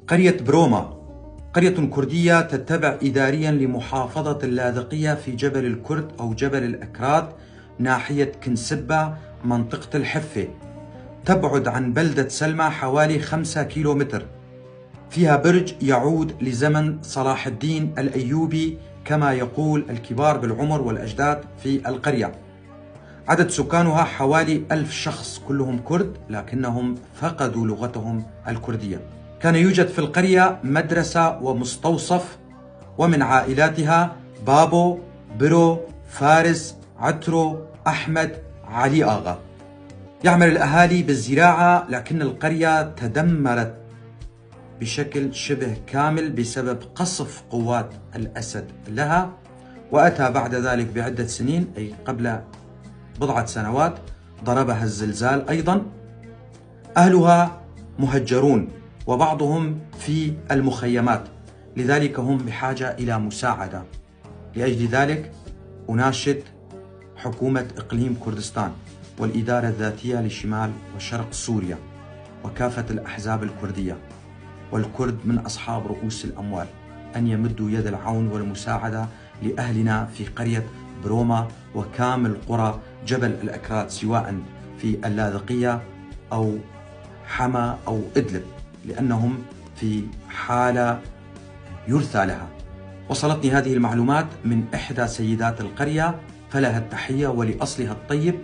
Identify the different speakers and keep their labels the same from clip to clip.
Speaker 1: قرية بروما قرية كردية تتبع إداريا لمحافظة اللاذقية في جبل الكرد أو جبل الأكراد ناحية كنسبة منطقة الحفة. تبعد عن بلدة سلمى حوالي 5 كيلومتر. فيها برج يعود لزمن صلاح الدين الأيوبي كما يقول الكبار بالعمر والأجداد في القرية. عدد سكانها حوالي 1000 شخص، كلهم كرد لكنهم فقدوا لغتهم الكردية. كان يوجد في القرية مدرسة ومستوصف، ومن عائلاتها بابو، برو، فارس، عترو، أحمد، علي آغا. يعمل الأهالي بالزراعة، لكن القرية تدمرت بشكل شبه كامل بسبب قصف قوات الأسد لها، وأتى بعد ذلك بعدة سنين أي قبل بضعة سنوات ضربها الزلزال أيضا. أهلها مهجرون وبعضهم في المخيمات، لذلك هم بحاجة إلى مساعدة. لأجل ذلك أناشد حكومة إقليم كردستان والإدارة الذاتية لشمال وشرق سوريا وكافة الأحزاب الكردية، والكرد من أصحاب رؤوس الأموال، أن يمدوا يد العون والمساعدة لأهلنا في قرية بروما وكامل قرى جبل الأكراد، سواء في اللاذقية أو حما أو إدلب، لأنهم في حالة يرثى لها. وصلتني هذه المعلومات من إحدى سيدات القرية، فلها التحية ولأصلها الطيب،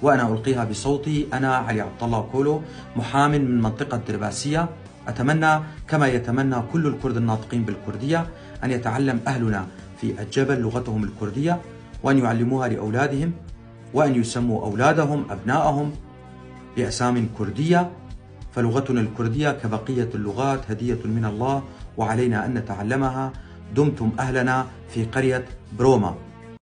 Speaker 1: وأنا ألقيها بصوتي. أنا علي عبد الله كولو، محام من منطقة درباسية. أتمنى كما يتمنى كل الكرد الناطقين بالكردية أن يتعلم أهلنا في الجبل لغتهم الكردية، وأن يعلموها لأولادهم، وأن يسموا أولادهم أبنائهم بأسام كردية، فلغتنا الكردية كبقية اللغات هدية من الله، وعلينا أن نتعلمها. دمتم أهلنا في قرية بروما.